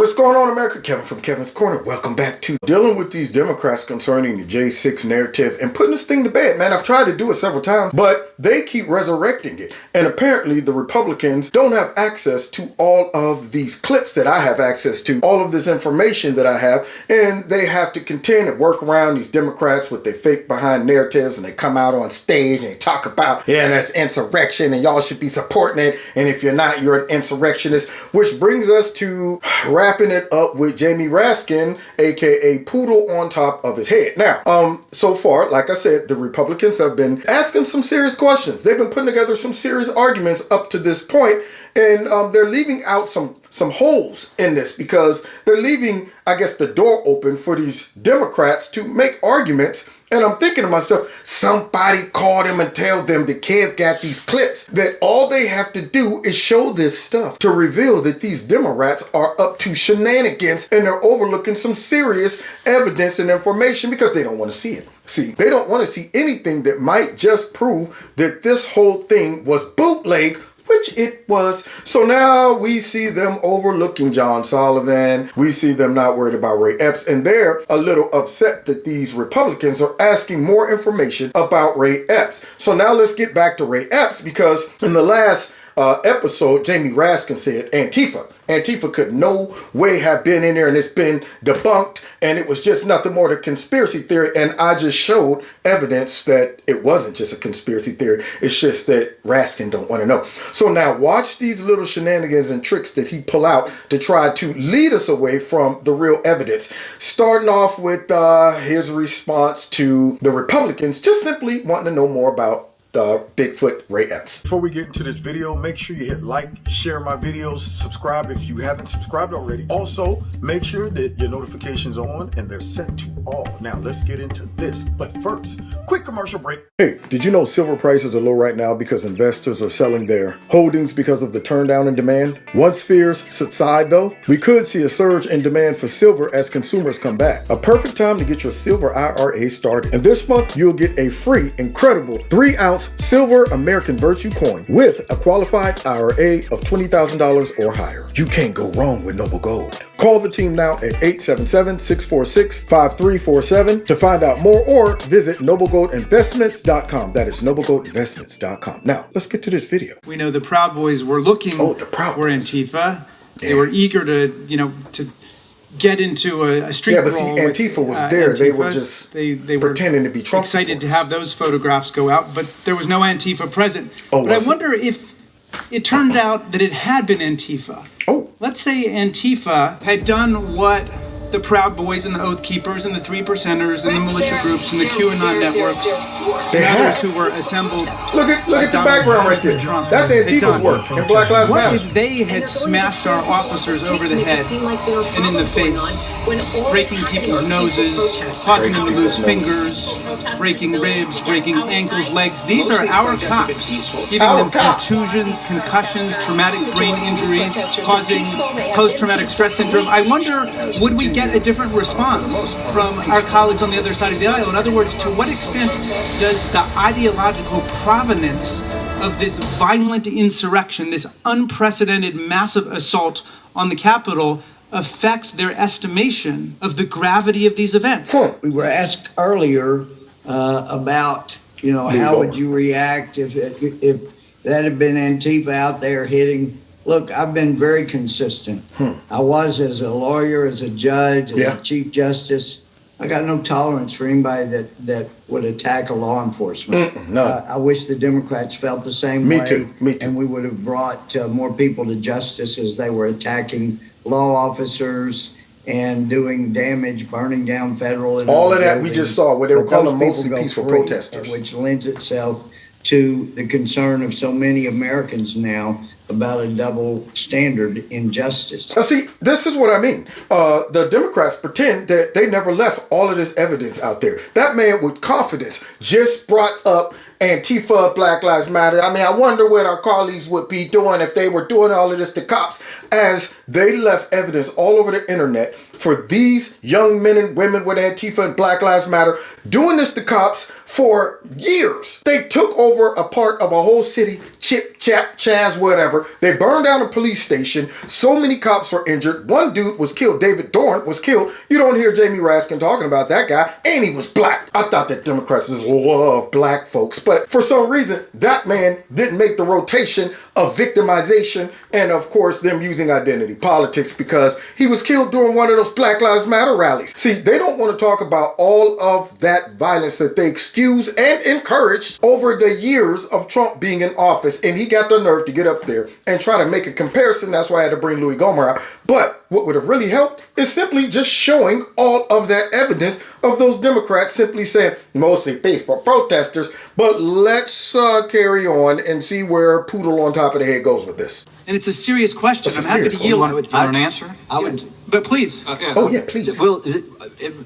What's going on, America? Kevin from Kevin's Corner. Welcome back to dealing with these Democrats concerning the J6 narrative and putting this thing to bed. Man, I've tried to do it several times, but they keep resurrecting it. And apparently the Republicans don't have access to all of these clips that I have access to, all of this information that I have, and they have to contend and work around these Democrats with their fake behind narratives, and they come out on stage and they talk about, yeah, that's insurrection and y'all should be supporting it. And if you're not, you're an insurrectionist, which brings us to wrapping it up with Jamie Raskin, aka Poodle on top of his head. Now, so far, like I said, the Republicans have been asking some serious questions. They've been putting together some serious arguments up to this point, and they're leaving out some holes in this because they're leaving, I guess, the door open for these Democrats to make arguments. And I'm thinking to myself, somebody call them and tell them that Kev got these clips, that all they have to do is show this stuff to reveal that these Democrats are up to shenanigans and they're overlooking some serious evidence and information because they don't want to see it. See, they don't want to see anything that might just prove that this whole thing was bootleg, which it was. So now we see them overlooking John Sullivan. We see them not worried about Ray Epps, and they're a little upset that these Republicans are asking more information about Ray Epps. So now let's get back to Ray Epps, because in the last episode, Jamie Raskin said Antifa could no way have been in there, and it's been debunked, and it was just nothing more than conspiracy theory. And I just showed evidence that it wasn't just a conspiracy theory. It's just that Raskin don't want to know. So now watch these little shenanigans and tricks that he pull out to try to lead us away from the real evidence. Starting off with his response to the Republicans just simply wanting to know more about Bigfoot Ray Epps. Before we get into this video, make sure you hit like, share my videos, subscribe if you haven't subscribed already. Also, make sure that your notifications are on and they're set to all. Now, let's get into this. But first, quick commercial break. Hey, did you know silver prices are low right now because investors are selling their holdings because of the turndown in demand? Once fears subside, though, we could see a surge in demand for silver as consumers come back. A perfect time to get your silver IRA started. And this month, you'll get a free, incredible 3-ounce silver American Virtue coin with a qualified IRA of $20,000 or higher. You can't go wrong with Noble Gold. Call the team now at 877-646-5347 to find out more, or visit noblegoldinvestments.com. That is noblegoldinvestments.com. Now, let's get to this video. We know the Proud Boys were looking for Antifa. Yeah. They were eager to get into a street brawl. Yeah, but see, Antifa was there. They were just they were pretending to be Trump excited supporters. To have those photographs go out, but there was no Antifa present. Oh, but I wonder if it turned out that it had been Antifa. Oh. Let's say Antifa had done what the Proud Boys and the Oath Keepers and the Three Percenters and the militia groups and the QAnon networks, and others who were assembled. Look at the background right there. That's Antifa's work and Black Lives Matter. What if they had smashed our officers over the head and in the face, breaking people's noses, causing them to lose fingers, breaking ribs, breaking ankles, legs? These are our cops, giving them contusions, concussions, traumatic brain injuries, causing post-traumatic stress syndrome. I wonder, would we get a different response from our colleagues on the other side of the aisle? In other words, to what extent does the ideological provenance of this violent insurrection, this unprecedented massive assault on the Capitol, affect their estimation of the gravity of these events? We were asked earlier about, how would you react if that had been Antifa out there hitting. Look, I've been very consistent. I was as a lawyer, as a judge, as a chief justice. I got no tolerance for anybody that would attack a law enforcement. No. I wish the Democrats felt the same Me way. too. And we would have brought more people to justice as they were attacking law officers and doing damage, burning down federal and all of that we just saw, where they were calling mostly peaceful free, protesters. Which lends itself to the concern of so many Americans now about a double standard in justice. Now see, this is what I mean. The Democrats pretend that they never left all of this evidence out there. That man with confidence just brought up Antifa, Black Lives Matter. I mean, I wonder what our colleagues would be doing if they were doing all of this to cops, as they left evidence all over the internet for these young men and women with Antifa and Black Lives Matter doing this to cops for years. They took over a part of a whole city, chip, chap, chaz, whatever. They burned down a police station. So many cops were injured. One dude was killed. David Dorn was killed. You don't hear Jamie Raskin talking about that guy. And he was black. I thought that Democrats just love black folks. But for some reason, that man didn't make the rotation of victimization and, of course, them using identity politics, because he was killed during one of those Black Lives Matter rallies. See, they don't want to talk about all of that violence that they excused and encouraged over the years of Trump being in office. And he got the nerve to get up there and try to make a comparison. That's why I had to bring Louis Gohmert out. But what would have really helped is simply just showing all of that evidence of those Democrats simply saying, mostly peaceful protesters, but let's carry on and see where poodle on top of the head goes with this. And it's a serious question. It's a I'm happy serious to yield. question. You want an answer? I would. But please. Oh, yeah, please. Well,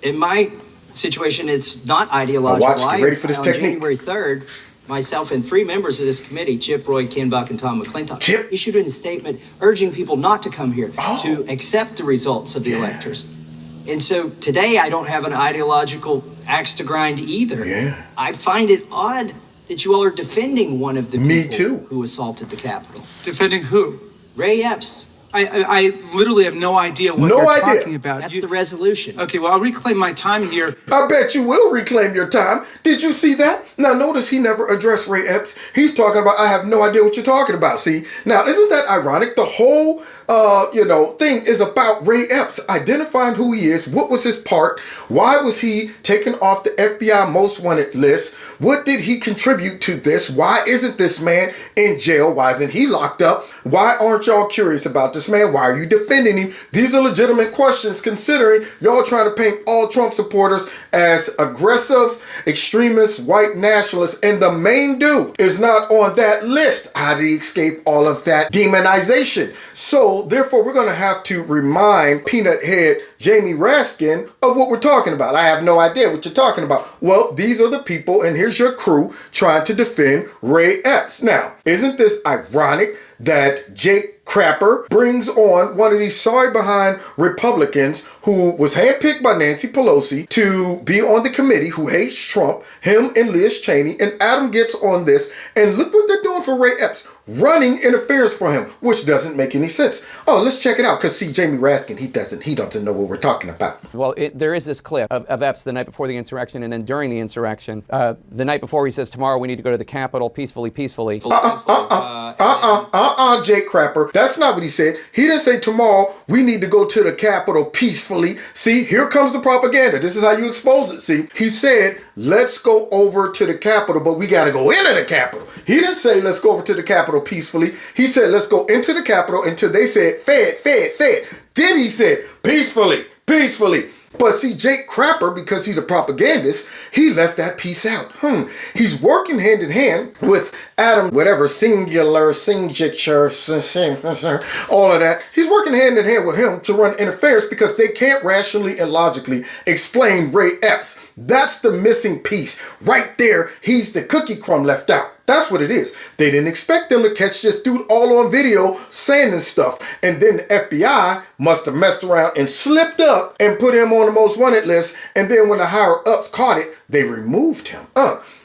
in my situation, it's not ideological. Watch, get ready for this on technique. January 3rd, myself and 3 members of this committee, Chip, Roy, Ken Buck, and Tom McClintock, Chip? issued a statement urging people not to come here, to accept the results of the electors. And so today I don't have an ideological axe to grind either. Yeah. I find it odd that you all are defending one of the Me people too. who assaulted the Capitol. Defending who? Ray Epps. I literally have no idea what No you're idea. talking about. That's the resolution. Okay, well, I'll reclaim my time here. I bet you will reclaim your time. Did you see that? Now, notice he never addressed Ray Epps. He's talking about, I have no idea what you're talking about. See? Now, isn't that ironic? The whole, thing is about Ray Epps, identifying who he is, what was his part, why was he taken off the FBI most wanted list, what did he contribute to this, why isn't this man in jail, why isn't he locked up, why aren't y'all curious about this man, why are you defending him? These are legitimate questions, considering y'all trying to paint all Trump supporters as aggressive, extremists, white nationalists, and the main dude is not on that list. How did he escape all of that demonization? So therefore, we're going to have to remind Peanut Head Jamie Raskin of what we're talking about. I have no idea what you're talking about. Well, these are the people, and here's your crew trying to defend Ray Epps. Now, isn't this ironic that Jake Crapper brings on one of these sorry behind Republicans who was handpicked by Nancy Pelosi to be on the committee, who hates Trump, him and Liz Cheney, and Adam gets on this, and look what they're doing for Ray Epps, running interference for him, which doesn't make any sense. Oh, let's check it out, because see, Jamie Raskin, he doesn't know what we're talking about. Well, there is this clip of Epps the night before the insurrection and then during the insurrection. The night before, he says, tomorrow we need to go to the Capitol peacefully. Jake Crapper. That's not what he said. He didn't say tomorrow we need to go to the Capitol peacefully. See, here comes the propaganda. This is how you expose it. See, he said, let's go over to the Capitol, but we got to go into the Capitol. He didn't say, let's go over to the Capitol peacefully. He said, let's go into the Capitol until they said, fed. Then he said, peacefully. But see, Jake Crapper, because he's a propagandist, he left that piece out. He's working hand in hand with Adam, whatever, singular, all of that. He's working hand in hand with him to run interference because they can't rationally and logically explain Ray Epps. That's the missing piece. Right there, he's the cookie crumb left out. That's what it is. They didn't expect them to catch this dude all on video saying this stuff. And then the FBI must have messed around and slipped up and put him on the most wanted list. And then when the higher ups caught it, they removed him.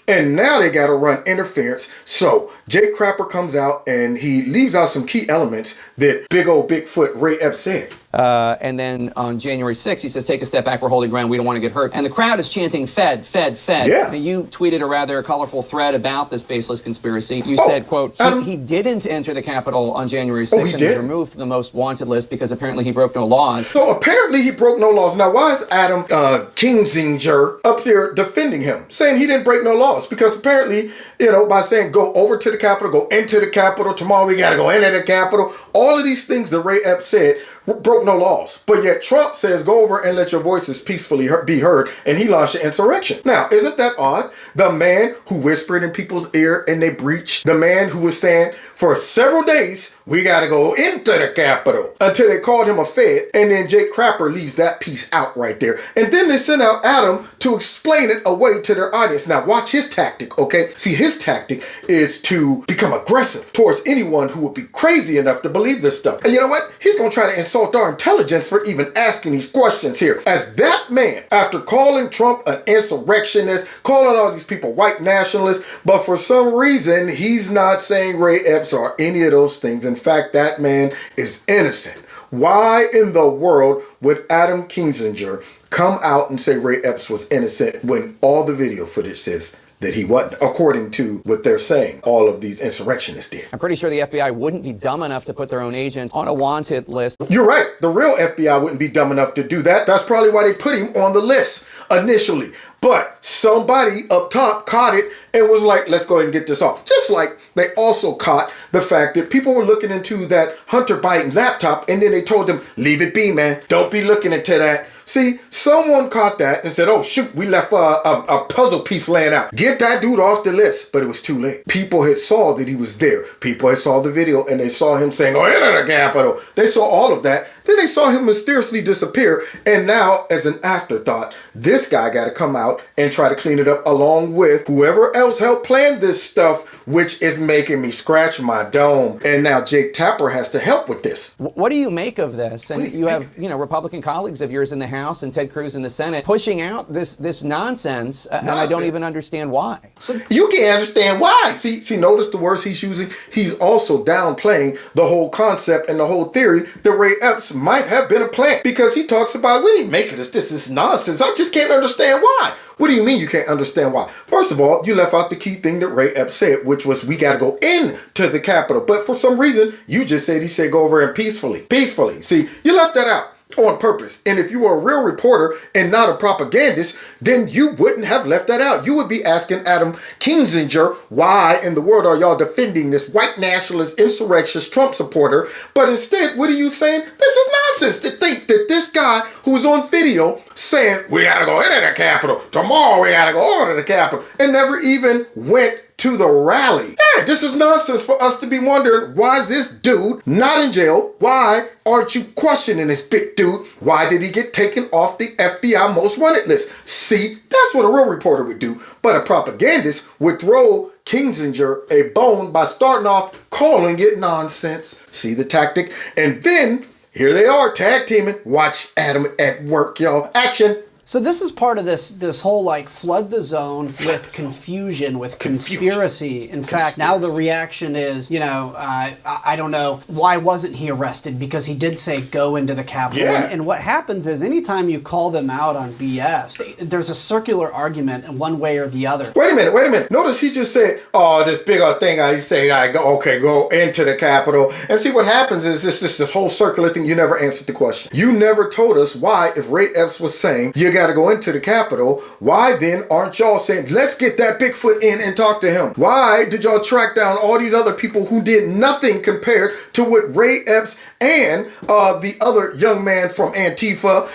And now they got to run interference. So Jake Crapper comes out and he leaves out some key elements that big old Bigfoot Ray Epps said. And then on January 6th, he says, take a step back, we're holding ground, we don't want to get hurt. And the crowd is chanting, fed. Yeah. Now, you tweeted a rather colorful thread about this baseless conspiracy. You said, quote, he didn't enter the Capitol on January 6th and was removed from the most wanted list because apparently he broke no laws. So apparently he broke no laws. Now, why is Adam Kinzinger up there defending him, saying he didn't break no laws? Because apparently, by saying go over to the Capitol, go into the Capitol, tomorrow we got to go into the Capitol, all of these things that Ray Epps said broke no laws. But yet Trump says go over and let your voices peacefully be heard, and he launched an insurrection. Now, isn't that odd? The man who whispered in people's ear and they breached, the man who was saying for several days we got to go into the Capitol, until they called him a Fed. And then Jake Crapper leaves that piece out right there. And then they sent out Adam to explain it away to their audience. Now watch his tactic, okay? See, his tactic is to become aggressive towards anyone who would be crazy enough to believe this stuff. And you know what? He's going to try to insult our intelligence for even asking these questions here. As that man, after calling Trump an insurrectionist, calling all these people white nationalists, but for some reason, he's not saying Ray Epps or any of those things. In fact, that man is innocent. Why in the world would Adam Kinzinger come out and say Ray Epps was innocent when all the video footage says that he wasn't, according to what they're saying all of these insurrectionists did? I'm pretty sure the FBI wouldn't be dumb enough to put their own agent on a wanted list. You're right. The real FBI wouldn't be dumb enough to do that. That's probably why they put him on the list initially. But somebody up top caught it and was like, let's go ahead and get this off. Just like they also caught the fact that people were looking into that Hunter Biden laptop, and then they told them, leave it be, man. Don't be looking into that. See, someone caught that and said, oh, shoot, we left a puzzle piece laying out. Get that dude off the list. But it was too late. People had saw that he was there. People had saw the video, and they saw him saying, oh, enter the Capitol. They saw all of that. Then they saw him mysteriously disappear. And now, as an afterthought, this guy got to come out and try to clean it up along with whoever else helped plan this stuff, which is making me scratch my dome. And now Jake Tapper has to help with this. What do you make of this? And you have, Republican colleagues of yours in the House and Ted Cruz in the Senate pushing out this nonsense, and I don't even understand why. So you can't understand why. See, notice the words he's using. He's also downplaying the whole concept and the whole theory that Ray Epps might have been a plant, because he talks about, we didn't make it as this is nonsense. I just can't understand why. What do you mean you can't understand why? First of all, you left out the key thing that Ray Epps said, which was we got to go into the Capitol. But for some reason, you just said he said go over and peacefully. Peacefully. See, you left that out on purpose. And if you were a real reporter and not a propagandist, then you wouldn't have left that out. You would be asking Adam Kinzinger, why in the world are y'all defending this white nationalist, insurrectionist Trump supporter? But instead, what are you saying? This is nonsense to think that this guy who's on video saying, we got to go into the Capitol, tomorrow we got to go over to the Capitol, and never even went to the rally. Yeah, this is nonsense for us to be wondering, why is this dude not in jail? Why aren't you questioning this big dude? Why did he get taken off the FBI most wanted list? See, that's what a real reporter would do. But a propagandist would throw Kinzinger a bone by starting off calling it nonsense. See the tactic? And then here they are tag teaming. Watch Adam at work, y'all. Action. So this is part of this whole like flood the zone with confusion, with conspiracy. In fact, now the reaction is, I don't know, why wasn't he arrested? Because he did say go into the Capitol. Yeah. And what happens is anytime you call them out on BS, there's a circular argument in one way or the other. Wait a minute. Notice he just said, oh, this big old thing. I say, go into the Capitol. And see what happens is this whole circular thing. You never answered the question. You never told us why, if Ray Epps was saying, you got to go into the Capitol, why then aren't y'all saying, let's get that Bigfoot in and talk to him? Why did y'all track down all these other people who did nothing compared to what Ray Epps and the other young man from Antifa,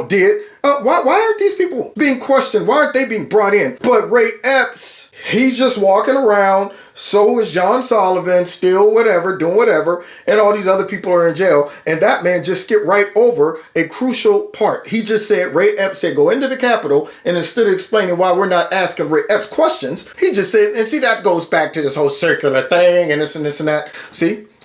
did? Why aren't these people being questioned? Why aren't they being brought in? But Ray Epps, he's just walking around. So is John Sullivan, still doing whatever. And all these other people are in jail. And that man just skipped right over a crucial part. He just said, Ray Epps said, go into the Capitol. And instead of explaining why we're not asking Ray Epps questions, he just said, and see, that goes back to this whole circular thing and this and this and that.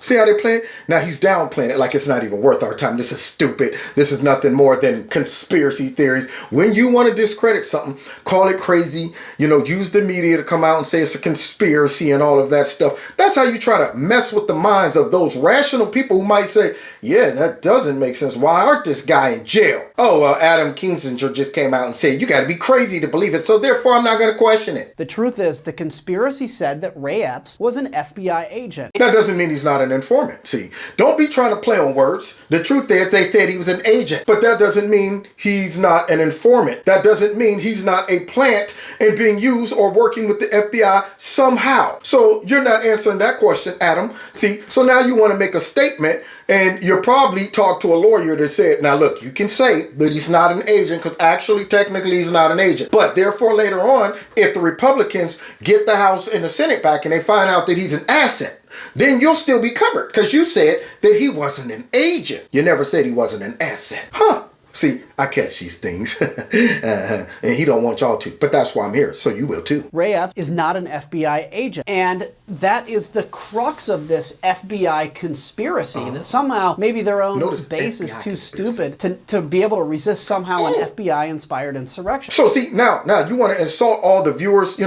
See how they play it? Now he's downplaying it like it's not even worth our time. This is stupid. This is nothing more than conspiracy theories. When you want to discredit something, call it crazy. Use the media to come out and say it's a conspiracy and all of that stuff. That's how you try to mess with the minds of those rational people who might say, yeah, that doesn't make sense. Why aren't this guy in jail? Oh, well, Adam Kinzinger just came out and said, you got to be crazy to believe it. So therefore, I'm not going to question it. The truth is, the conspiracy said that Ray Epps was an FBI agent. That doesn't mean he's not an informant. See, don't be trying to play on words. The truth is, they said he was an agent, but that doesn't mean he's not an informant. That doesn't mean he's not a plant and being used or working with the FBI somehow. So you're not answering that question, Adam. See, so now you want to make a statement, and you'll probably talk to a lawyer that said, now look, you can say that he's not an agent because actually, technically, he's not an agent. But therefore, later on, if the Republicans get the House and the Senate back and they find out that he's an asset, then you'll still be covered because you said that he wasn't an agent. You never said he wasn't an asset. Huh? See, I catch these things, and he don't want y'all to, but that's why I'm here, so you will too. Ray Epps is not an FBI agent, and that is the crux of this FBI conspiracy, that somehow maybe their own base is too stupid to be able to resist somehow an FBI-inspired insurrection. So see, now you want to insult all the viewers,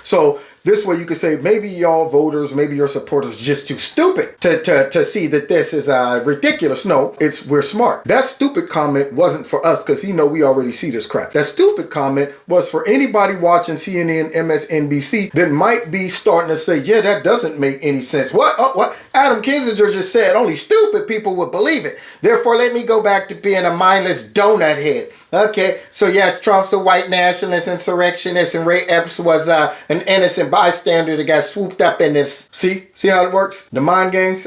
so this way you could say maybe y'all voters, maybe your supporters just too stupid to see that this is ridiculous. No, we're smart. That stupid comment wasn't for us because we already see this crap. That stupid comment was for anybody watching CNN, MSNBC that might be starting to say, yeah, that doesn't make any sense. What? Adam Kinzinger just said only stupid people would believe it. Therefore, let me go back to being a mindless donut head. Okay, so yeah, Trump's a white nationalist, insurrectionist, and Ray Epps was an innocent bystander that got swooped up in this. See how it works? The mind games?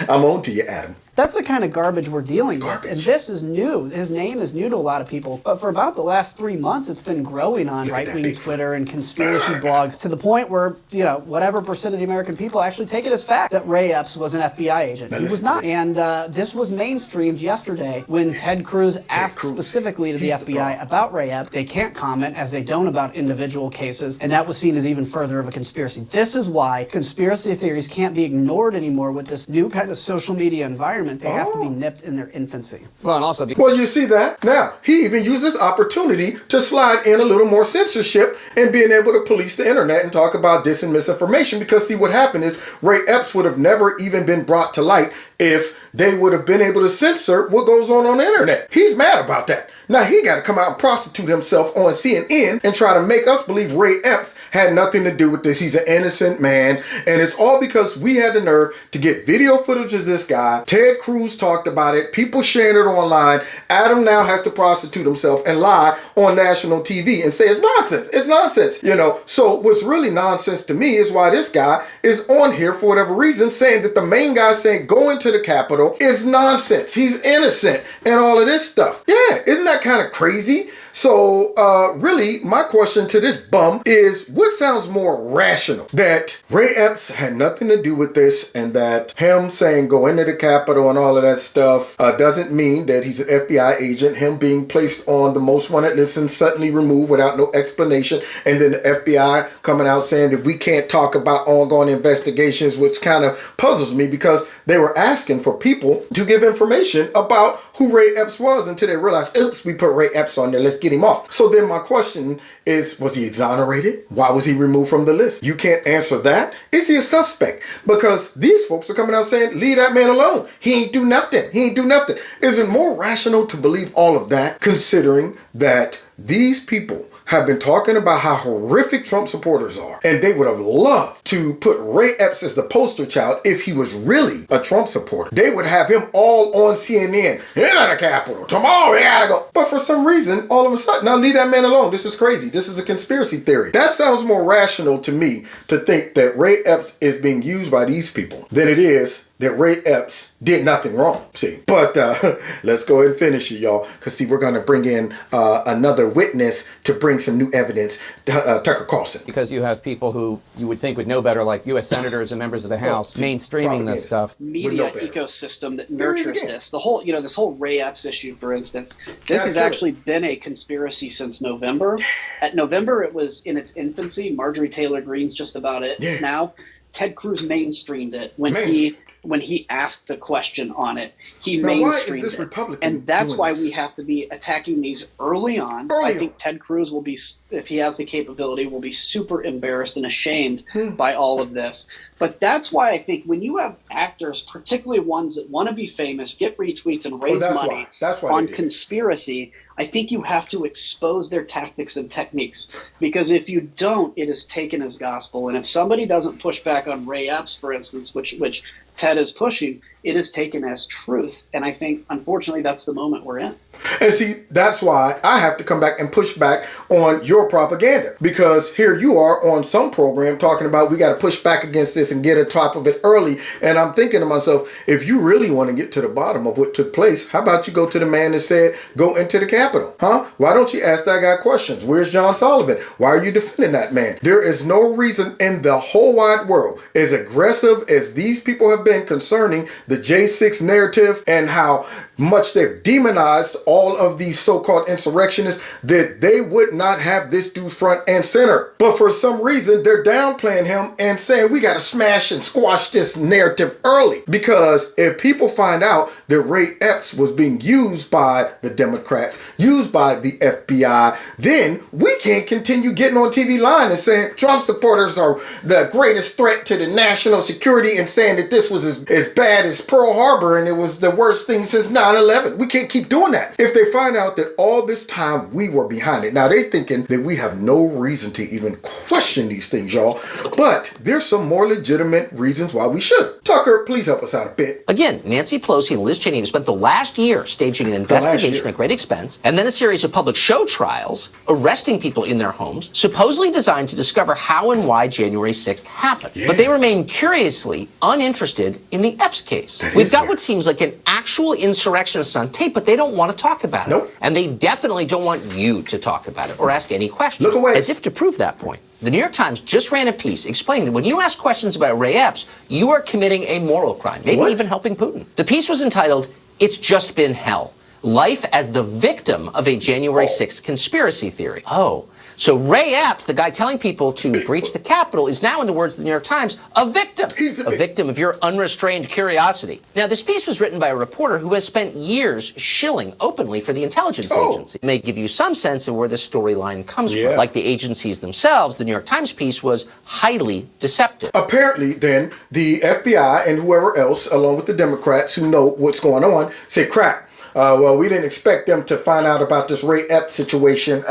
I'm on to you, Adam. That's the kind of garbage we're dealing with. And this is new. His name is new to a lot of people. But for about the last 3 months, it's been growing on right-wing Twitter and conspiracy blogs to the point where, whatever percent of the American people actually take it as fact that Ray Epps was an FBI agent. He was not. And this was mainstreamed yesterday when Ted Cruz asked specifically to the FBI about Ray Epps. They can't comment, as they don't about individual cases, and that was seen as even further of a conspiracy. This is why conspiracy theories can't be ignored anymore with this new kind of social media environment. They have to be nipped in their infancy. Well, and also... Well, you see that? Now, he even used this opportunity to slide in a little more censorship and being able to police the internet and talk about dis and misinformation, because see, what happened is Ray Epps would have never even been brought to light if they would have been able to censor what goes on the internet. He's mad about that. Now he got to come out and prostitute himself on CNN and try to make us believe Ray Epps had nothing to do with this. He's an innocent man. And it's all because we had the nerve to get video footage of this guy. Ted Cruz talked about it. People sharing it online. Adam now has to prostitute himself and lie on national TV and say it's nonsense. It's nonsense. So what's really nonsense to me is why this guy is on here for whatever reason saying that the main guy saying go into the Capitol is nonsense. He's innocent and all of this stuff. Yeah, isn't that kind of crazy? So really, my question to this bum is, what sounds more rational? That Ray Epps had nothing to do with this, and that him saying go into the Capitol and all of that stuff doesn't mean that he's an FBI agent. Him being placed on the most wanted list and suddenly removed without no explanation, and then the FBI coming out saying that we can't talk about ongoing investigations, which kind of puzzles me because they were asking for people to give information about who Ray Epps was until they realized, oops, we put Ray Epps on there. Let's get him off. So then my question is, was he exonerated? Why was he removed from the list? You can't answer that. Is he a suspect? Because these folks are coming out saying, leave that man alone. He ain't do nothing. He ain't do nothing. Is it more rational to believe all of that, considering that these people have been talking about how horrific Trump supporters are, and they would have loved to put Ray Epps as the poster child if he was really a Trump supporter? They would have him all on CNN, into the Capitol, tomorrow we gotta go. But for some reason, all of a sudden, now leave that man alone. This is crazy. This is a conspiracy theory. That sounds more rational to me to think that Ray Epps is being used by these people than it is that Ray Epps did nothing wrong. See, but let's go ahead and finish it, y'all. Because see, we're going to bring in another witness to bring some new evidence, Tucker Carlson. Because you have people who you would think would know better, like U.S. senators and members of the House, mainstreaming this stuff. Media ecosystem that nurtures this. The whole, this whole Ray Epps issue, for instance, this has actually been a conspiracy since November. At November, it was in its infancy. Marjorie Taylor Greene's just about it now. Ted Cruz mainstreamed it when he asked the question on it. He mainstreamed it. Republican and that's why we have to be attacking these early on. I think Ted Cruz will be, if he has the capability, will be super embarrassed and ashamed by all of this. But that's why I think when you have actors, particularly ones that want to be famous, get retweets and raise money on conspiracy, I think you have to expose their tactics and techniques. Because if you don't, it is taken as gospel. And if somebody doesn't push back on Ray Epps, for instance, which Ted is pushing, it is taken as truth. And I think, unfortunately, that's the moment we're in. And see, that's why I have to come back and push back on your propaganda, because here you are on some program talking about we got to push back against this and get on top of it early. And I'm thinking to myself, if you really want to get to the bottom of what took place, how about you go to the man that said, go into the Capitol? Huh? Why don't you ask that guy questions? Where's John Sullivan? Why are you defending that man? There is no reason in the whole wide world, as aggressive as these people have been concerning the J6 narrative and how much they've demonized all of these so-called insurrectionists, that they would not have this dude front and center. But for some reason, they're downplaying him and saying we got to smash and squash this narrative early. Because if people find out that Ray Epps was being used by the Democrats, used by the FBI, then we can't continue getting on TV line and saying Trump supporters are the greatest threat to the national security and saying that this was as bad as Pearl Harbor and it was the worst thing since 9/11. We can't keep doing that. If they find out that all this time we were behind it, now they're thinking that we have no reason to even question these things, y'all. But there's some more legitimate reasons why we should. Tucker, please help us out a bit. Again, Nancy Pelosi and Liz Cheney have spent the last year staging an investigation at great expense, and then a series of public show trials, arresting people in their homes, supposedly designed to discover how and why January 6th happened. Yeah. But they remain curiously uninterested in the Epps case. We've got what seems like an actual insurrectionist on tape, but they don't want to talk about it. And they definitely don't want you to talk about it or ask any questions. Look away. As if to prove that point. The New York Times just ran a piece explaining that when you ask questions about Ray Epps, you are committing a moral crime, maybe even helping Putin. The piece was entitled, "It's Just Been Hell. Life as the Victim of a January 6th Conspiracy Theory." So Ray Epps, the guy telling people to breach the Capitol, is now, in the words of the New York Times, a victim. He's a victim of your unrestrained curiosity. Now, this piece was written by a reporter who has spent years shilling openly for the intelligence agency. It may give you some sense of where this storyline comes from. Like the agencies themselves, the New York Times piece was highly deceptive. Apparently, then, the FBI and whoever else, along with the Democrats who know what's going on, say, crap. Well, we didn't expect them to find out about this Ray Epps situation.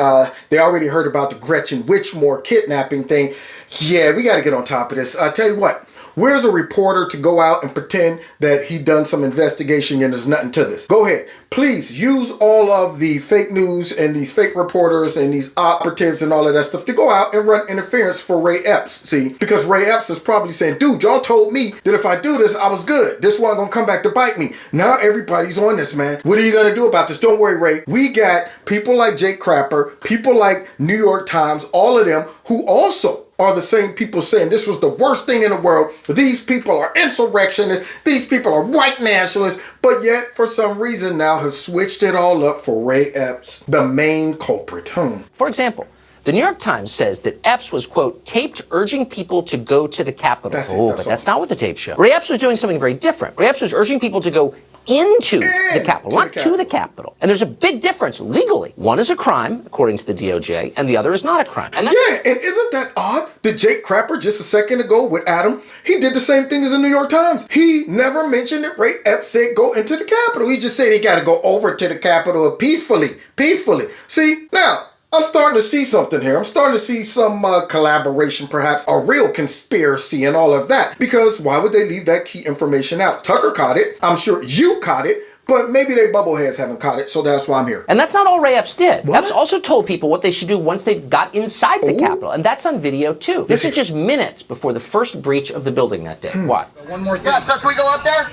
They already heard about the Gretchen Whitmore kidnapping thing. Yeah, we got to get on top of this. I tell you what, where's a reporter to go out and pretend that he done some investigation and there's nothing to this? Go ahead. Please use all of the fake news and these fake reporters and these operatives and all of that stuff to go out and run interference for Ray Epps. See, because Ray Epps is probably saying, dude, y'all told me that if I do this, I was good. This wasn't going to come back to bite me. Now everybody's on this, man. What are you going to do about this? Don't worry, Ray. We got people like Jake Crapper, people like New York Times, all of them who also are the same people saying this was the worst thing in the world. These people are insurrectionists. These people are white nationalists. But yet, for some reason now, have switched it all up for Ray Epps, the main culprit. For example, the New York Times says that Epps was, quote, taped urging people to go to the Capitol. But that's not what the tape showed. Ray Epps was doing something very different. Ray Epps was urging people to go into the Capitol, not to the Capitol. And there's a big difference legally. One is a crime, according to the DOJ, and the other is not a crime. And and isn't that odd that Jake Crapper just a second ago with Adam, he did the same thing as the New York Times. He never mentioned that Ray Epps said go into the Capitol. He just said he got to go over to the Capitol peacefully. See, now, I'm starting to see something here. I'm starting to see some collaboration, perhaps a real conspiracy and all of that. Because why would they leave that key information out? Tucker caught it. I'm sure you caught it. But maybe they bubbleheads haven't caught it, so that's why I'm here. And that's not all Ray Epps did. Epps also told people what they should do once they got inside the Capitol. And that's on video, too. This is just minutes before the first breach of the building that day. What? One more thing. Yeah, so can we go up there?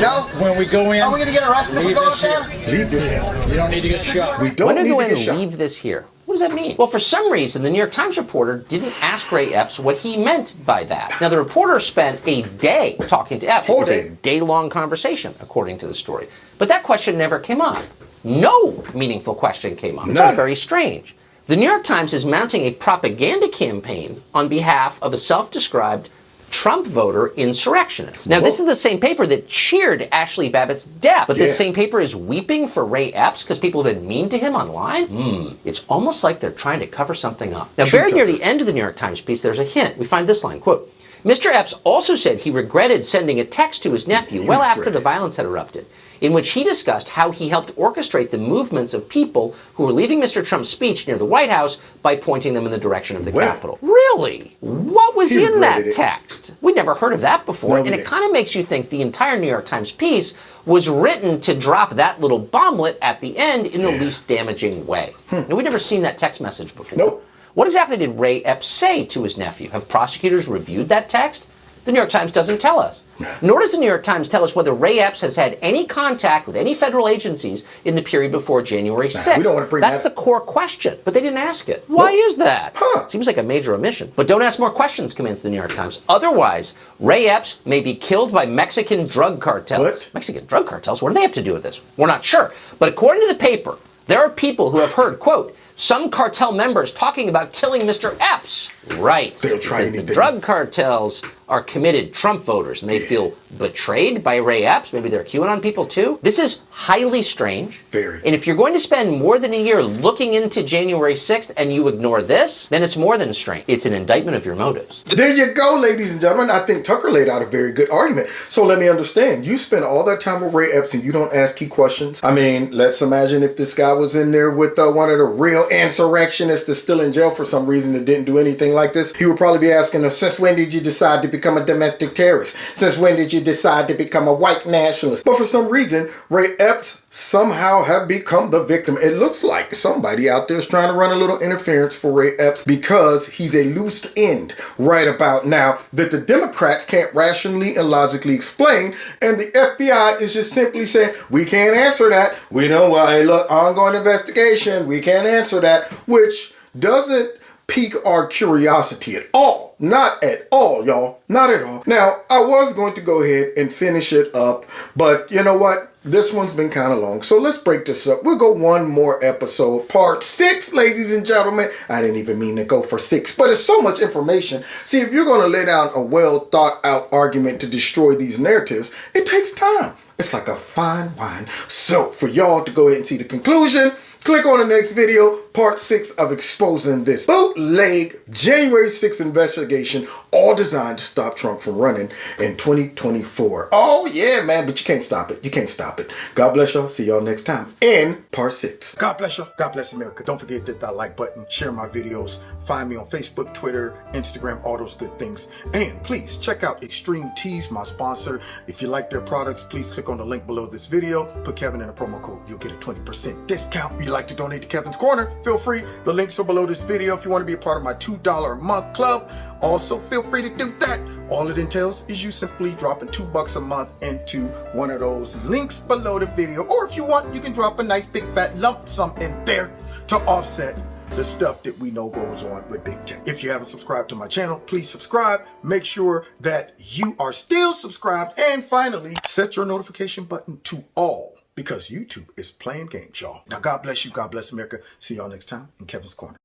No? When we go in, are we going to get arrested if we go up there? Leave this here. You don't need to get shot. We don't need to get shot. Leave this here. What does that mean? Well, for some reason, the New York Times reporter didn't ask Ray Epps what he meant by that. Now, the reporter spent a day talking to Epps. It was a day-long conversation, according to the story. But that question never came up. No meaningful question came up. It's all very strange. The New York Times is mounting a propaganda campaign on behalf of a self-described Trump voter insurrectionist. Now, this is the same paper that cheered Ashley Babbitt's death, but this same paper is weeping for Ray Epps because people have been mean to him online? It's almost like they're trying to cover something up. Now, buried near the end of the New York Times piece, there's a hint. We find this line, quote, Mr. Epps also said he regretted sending a text to his nephew well after the violence had erupted. in which he discussed how he helped orchestrate the movements of people who were leaving Mr. Trump's speech near the White House by pointing them in the direction of the Capitol. Really? What was in that text? We'd never heard of that before, and it kind of makes you think the entire New York Times piece was written to drop that little bomblet at the end in the least damaging way. Now, we'd never seen that text message before. Nope. What exactly did Ray Epps say to his nephew? Have prosecutors reviewed that text? The New York Times doesn't tell us. Nor does the New York Times tell us whether Ray Epps has had any contact with any federal agencies in the period before January 6th. We don't want to bring That's the core question, but they didn't ask it. Why is that? Seems like a major omission. But don't ask more questions, comments the New York Times. Otherwise, Ray Epps may be killed by Mexican drug cartels. What? Mexican drug cartels? What do they have to do with this? We're not sure. But according to the paper, there are people who have heard, quote, some cartel members talking about killing Mr. Epps. Right. They'll try anything. The drug cartels are committed Trump voters, and they feel betrayed by Ray Epps. Maybe they're QAnon people, too. This is highly strange. Very. And if you're going to spend more than a year looking into January 6th and you ignore this, then it's more than strange. It's an indictment of your motives. There you go, ladies and gentlemen. I think Tucker laid out a very good argument. So let me understand. You spend all that time with Ray Epps and you don't ask key questions? I mean, let's imagine if this guy was in there with one of the real insurrectionists that's still in jail for some reason that didn't do anything like this. He would probably be asking him, since when did you decide to become a domestic terrorist? Since when did you decide to become a white nationalist? But for some reason, Ray Epps somehow have become the victim. It looks like somebody out there is trying to run a little interference for Ray Epps because he's a loose end right about now that the Democrats can't rationally and logically explain, and the FBI is just simply saying, we can't answer that. We know why. Look, ongoing investigation. We can't answer that, which doesn't pique our curiosity at all. Not at all, y'all. Not at all. Now, I was going to go ahead and finish it up, but you know what? This one's been kind of long, so let's break this up. We'll go one more episode, part 6, ladies and gentlemen. I didn't even mean to go for 6, but it's so much information. See, if you're going to lay down a well thought out argument to destroy these narratives, it takes time. It's like a fine wine. So for y'all to go ahead and see the conclusion, click on the next video, part 6 of exposing this bootleg January 6th investigation, all designed to stop Trump from running in 2024. Oh yeah, man, but you can't stop it. You can't stop it. God bless y'all. See y'all next time in part 6. God bless y'all. God bless America. Don't forget to hit that like button, share my videos, find me on Facebook, Twitter, Instagram, all those good things. And please check out Extreme Teas, my sponsor. If you like their products, please click on the link below this video. Put Kevin in a promo code. You'll get a 20% discount. If you'd like to donate to Kevin's Corner, feel free. The links are below this video. If you want to be a part of my $2 a month club, also feel free to do that. All it entails is you simply dropping $2 a month into one of those links below the video. Or if you want, you can drop a nice big fat lump sum in there to offset the stuff that we know goes on with big tech. If you haven't subscribed to my channel, please subscribe. Make sure that you are still subscribed. And finally, set your notification button to all, because YouTube is playing games, y'all. Now, God bless you. God bless America. See y'all next time in Kevin's Corner.